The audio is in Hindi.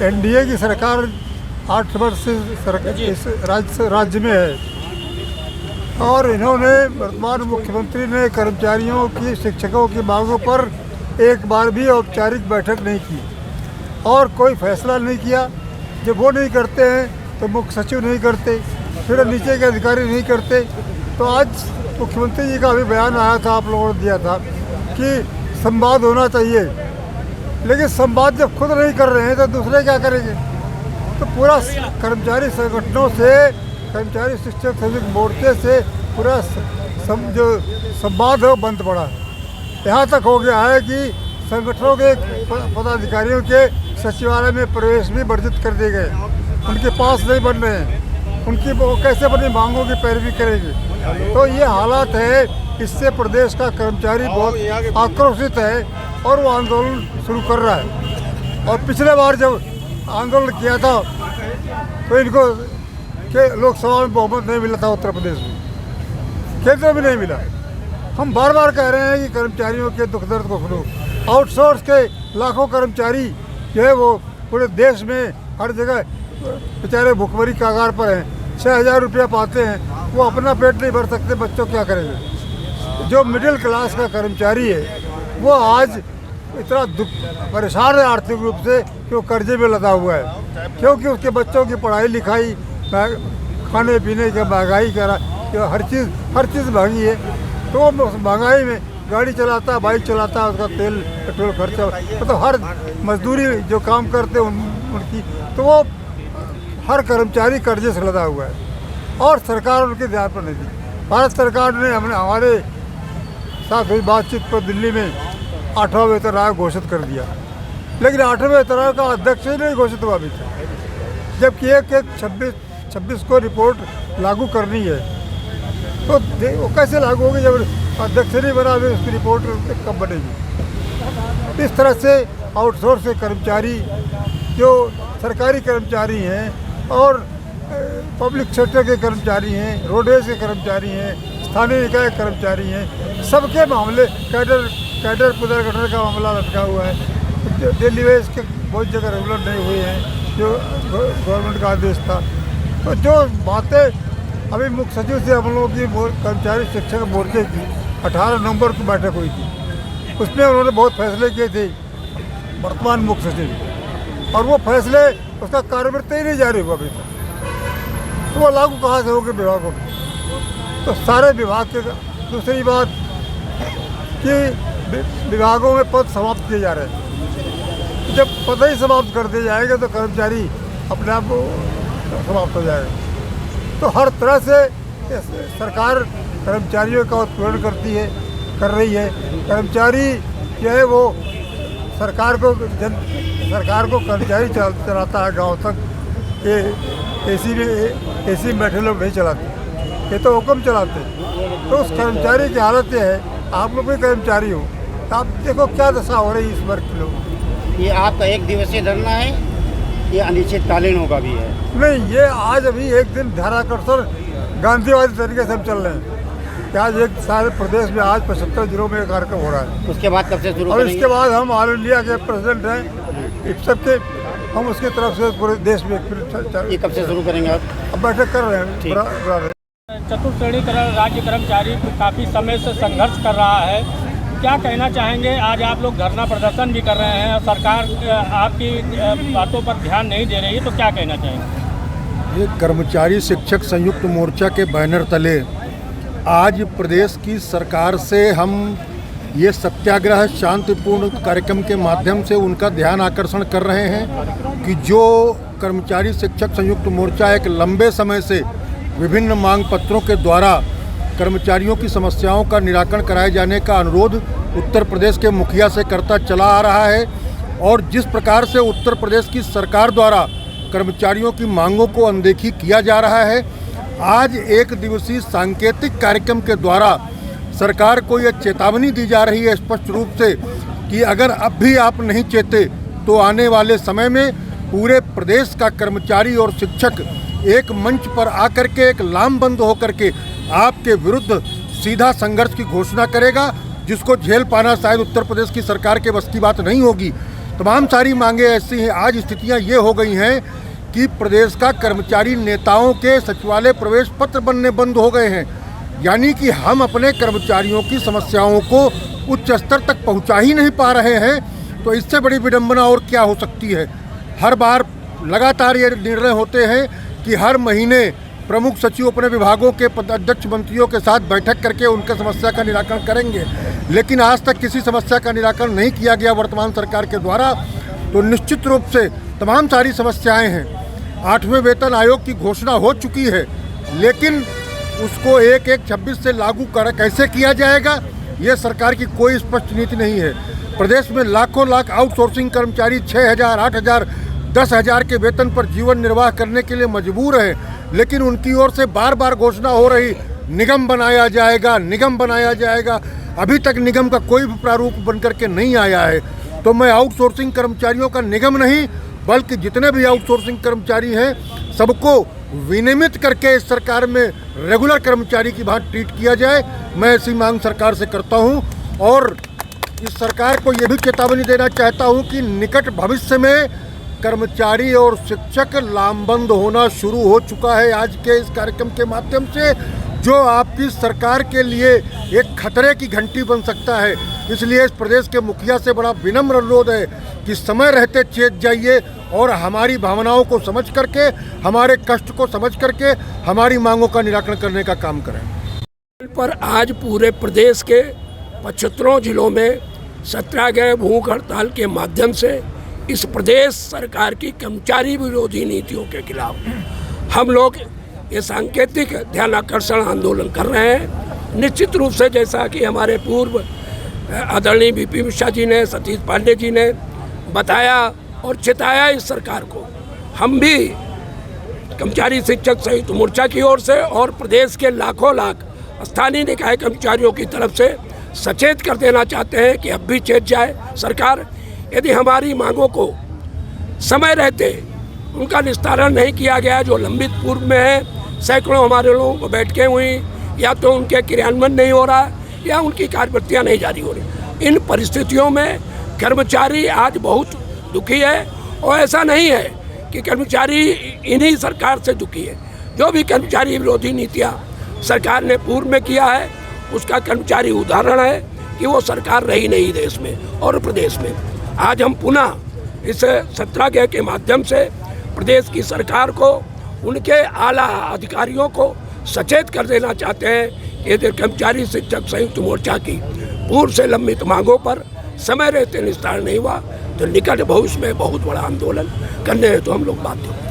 एनडीए की सरकार 8 वर्ष से इस राज्य में है और इन्होंने वर्तमान मुख्यमंत्री ने कर्मचारियों की, शिक्षकों की मांगों पर एक बार भी औपचारिक बैठक नहीं की और कोई फैसला नहीं किया। जब वो नहीं करते हैं तो मुख्य सचिव नहीं करते, फिर नीचे के अधिकारी नहीं करते। तो आज मुख्यमंत्री जी का भी बयान आया था, आप लोगों ने दिया था कि संवाद होना चाहिए, लेकिन संवाद जब खुद नहीं कर रहे हैं तो दूसरे क्या करेंगे। तो पूरा कर्मचारी संगठनों से, कर्मचारी शिक्षक संयुक्त मोर्चे से पूरा जो संवाद है वो बंद पड़ा है। यहाँ तक हो गया है कि संगठनों के पदाधिकारियों के सचिवालय में प्रवेश भी वर्जित कर दिए गए, उनके पास नहीं बन रहे हैं, उनकी वो कैसे अपनी मांगों की पैरवी करेंगे। तो ये हालात है, इससे प्रदेश का कर्मचारी बहुत आक्रोशित है और वो आंदोलन शुरू कर रहा है। और पिछले बार जब आंदोलन किया था तो इनको के लोकसभा में बहुमत नहीं मिला था, उत्तर प्रदेश में, केंद्र में नहीं मिला। हम बार बार कह रहे हैं कि कर्मचारियों के दुख दर्द को सुनो। आउटसोर्स के लाखों कर्मचारी जो है वो पूरे देश में हर जगह बेचारे भुखमरी कगार पर हैं। 6,000 रुपया पाते हैं, वो अपना पेट नहीं भर सकते, बच्चों क्या करेंगे। जो मिडिल क्लास का कर्मचारी है वो आज इतना परेशान है आर्थिक रूप से कि वो कर्जे में लदा हुआ है, क्योंकि उसके बच्चों की पढ़ाई लिखाई, खाने पीने का महंगाई करा, हर चीज़ महंगी है। तो उस महंगाई में गाड़ी चलाता, बाइक चलाता, उसका तेल पेट्रोल खर्चा, तो हर मजदूरी जो काम करते हैं उनकी, तो वो हर कर्मचारी कर्जे से लदा हुआ है और सरकार उनके ध्यान पर नहीं दी। भारत सरकार ने हमारे साथ हुई बातचीत पर दिल्ली में 8वां वेतन आयोग घोषित कर दिया, लेकिन 8वें वेतन आयोग का अध्यक्ष ही नहीं घोषित हुआ अभी तक, जबकि एक 26 को रिपोर्ट लागू करनी है। तो वो कैसे लागू होगी जब अध्यक्ष नहीं बना, अभी उसकी रिपोर्ट कब बनेगी। इस तरह से आउटसोर्स के कर्मचारी, जो सरकारी कर्मचारी हैं और पब्लिक सेक्टर के कर्मचारी हैं, रोडवेज के कर्मचारी हैं, स्थानीय निकाय कर्मचारी हैं, सबके मामले, कैडर पुनर्गठन का मामला लटका हुआ है। डेली वेज के बहुत जगह रेगुलर नहीं हुए हैं, जो गवर्नमेंट का आदेश था। तो जो बातें अभी मुख्य सचिव से हम लोगों की कर्मचारी शिक्षक मोर्चे की 18 नवंबर को बैठक हुई थी, उसमें उन्होंने बहुत फैसले किए थे वर्तमान मुख्य सचिव, और वो फैसले, उसका कार्यान्वयन ही नहीं जारी हुआ अभी तक। तो वो लागू कहाँ से होंगे विभागों में। तो सारे विभाग के, दूसरी बात कि विभागों में पद समाप्त किए जा रहे हैं। जब पद ही समाप्त कर दिए जाएंगे तो कर्मचारी अपने आप को समाप्त हो जाएगा। तो हर तरह से सरकार कर्मचारियों का उत्पीड़न कर रही है। कर्मचारी जो है वो सरकार को कर्मचारी चलाता है गांव तक। ये एसी में बैठे लोग नहीं चलाते, ये तो हुक्म चलाते। तो उस कर्मचारी की हालत ये है, आप लोग भी कर्मचारी हो, तो आप देखो क्या दशा हो रही है इस वर्ग के लोग। ये आपका 1 दिवसीय धरना है, ये अनिश्चितकालीन होगा भी है? नहीं, ये आज अभी एक दिन ध्यानाकर्षण गांधीवादी तरीके से हम चल रहे हैं कि आज एक सारे प्रदेश में आज 75 जिलों में कार्यक्रम हो रहा है। उसके बाद कब से शुरू? और इसके बाद हम ऑल इंडिया के प्रेसिडेंट हैं इप्सप के, हम उसकी तरफ से पूरे देश में ये कब से शुरू करेंगे आप? अब बैठक कर रहे हैं। चतुर्थ श्रेणी राज्य कर्मचारी काफ़ी समय से संघर्ष कर रहा है, क्या कहना चाहेंगे? आज आप लोग धरना प्रदर्शन भी कर रहे हैं और सरकार आपकी बातों पर ध्यान नहीं दे रही है, तो क्या कहना चाहेंगे? ये कर्मचारी शिक्षक संयुक्त मोर्चा के बैनर तले आज प्रदेश की सरकार से हम ये सत्याग्रह शांतिपूर्ण कार्यक्रम के माध्यम से उनका ध्यान आकर्षण कर रहे हैं कि जो कर्मचारी शिक्षक संयुक्त मोर्चा एक लंबे समय से विभिन्न मांग पत्रों के द्वारा कर्मचारियों की समस्याओं का निराकरण कराए जाने का अनुरोध उत्तर प्रदेश के मुखिया से करता चला आ रहा है, और जिस प्रकार से उत्तर प्रदेश की सरकार द्वारा कर्मचारियों की मांगों को अनदेखी किया जा रहा है, आज 1 दिवसीय सांकेतिक कार्यक्रम के द्वारा सरकार को यह चेतावनी दी जा रही है स्पष्ट रूप से कि अगर अब भी आप नहीं चेते तो आने वाले समय में पूरे प्रदेश का कर्मचारी और शिक्षक एक मंच पर आकर के एक लामबंद होकर के आपके विरुद्ध सीधा संघर्ष की घोषणा करेगा, जिसको झेल पाना शायद उत्तर प्रदेश की सरकार के बस की बात नहीं होगी। तमाम सारी मांगे ऐसी हैं। आज स्थितियां ये हो गई हैं कि प्रदेश का कर्मचारी नेताओं के सचिवालय प्रवेश पत्र बनने बंद हो गए हैं। यानी कि हम अपने कर्मचारियों की समस्याओं को उच्च स्तर तक पहुंचा ही नहीं पा रहे हैं। तो इससे बड़ी विडंबना और क्या हो सकती है। हर बार लगातार ये निर्णय होते हैं कि हर महीने प्रमुख सचिव अपने विभागों के अध्यक्ष मंत्रियों के साथ बैठक करके उनके समस्या का निराकरण करेंगे, लेकिन आज तक किसी समस्या का निराकरण नहीं किया गया वर्तमान सरकार के द्वारा। तो निश्चित रूप से तमाम सारी समस्याएं हैं। 8वें वेतन आयोग की घोषणा हो चुकी है, लेकिन उसको 1/1/26 से लागू कैसे किया जाएगा, ये सरकार की कोई स्पष्ट नीति नहीं है। प्रदेश में लाखों लाख आउटसोर्सिंग कर्मचारी 6,000, 8,000, 10,000 के वेतन पर जीवन निर्वाह करने के लिए मजबूर हैं, लेकिन उनकी ओर से बार बार घोषणा हो रही निगम बनाया जाएगा, निगम बनाया जाएगा। अभी तक निगम का कोई भी प्रारूप बनकर के नहीं आया है। तो मैं आउटसोर्सिंग कर्मचारियों का निगम नहीं, बल्कि जितने भी आउटसोर्सिंग कर्मचारी हैं सबको विनियमित करके इस सरकार में रेगुलर कर्मचारी की भांति ट्रीट किया जाए। मैं ऐसी मांग सरकार से करता हूं और इस सरकार को ये भी चेतावनी देना चाहता हूं कि निकट भविष्य में कर्मचारी और शिक्षक लामबंद होना शुरू हो चुका है। आज के इस कार्यक्रम के माध्यम से जो आपकी सरकार के लिए एक खतरे की घंटी बन सकता है। इसलिए इस प्रदेश के मुखिया से बड़ा विनम्र अनुरोध है कि समय रहते चेत जाइए और हमारी भावनाओं को समझ करके, हमारे कष्ट को समझ करके हमारी मांगों का निराकरण करने का काम करें। पर आज पूरे प्रदेश के 75 जिलों में सत्याग्रह भूख हड़ताल के माध्यम से इस प्रदेश सरकार की कर्मचारी विरोधी नीतियों के खिलाफ हम लोग ये सांकेतिक ध्यान आकर्षण आंदोलन कर रहे हैं। निश्चित रूप से जैसा कि हमारे पूर्व आदरणीय बीपी मिश्रा जी ने, सतीश पांडे जी ने बताया और चिताया इस सरकार को, हम भी कर्मचारी शिक्षक संयुक्त मोर्चा की ओर से और प्रदेश के लाखों लाख स्थानीय निकाय कर्मचारियों की तरफ से सचेत कर देना चाहते हैं कि अब भी चेत जाए सरकार। यदि हमारी मांगों को समय रहते उनका निस्तारण नहीं किया गया, जो लंबित पूर्व में है, सैकड़ों हमारे लोगों को बैठकें हुई, या तो उनके क्रियान्वयन नहीं हो रहा या उनकी कार्यवृत्तियाँ नहीं जारी हो रही। इन परिस्थितियों में कर्मचारी आज बहुत दुखी है और ऐसा नहीं है कि कर्मचारी इन्हीं सरकार से दुखी है। जो भी कर्मचारी विरोधी नीतियाँ सरकार ने पूर्व में किया है उसका कर्मचारी उदाहरण है कि वो सरकार रही नहीं देश में और प्रदेश में। आज हम पुनः इस सत्याग्रह के माध्यम से प्रदेश की सरकार को, उनके आला अधिकारियों को सचेत कर देना चाहते हैं कि यदि कर्मचारी शिक्षक संयुक्त मोर्चा की पूर्व से लंबित मांगों पर समय रहते निस्तारण नहीं हुआ तो निकट भविष्य में बहुत बड़ा आंदोलन करने हेतु हम लोग बाध्य होंगे।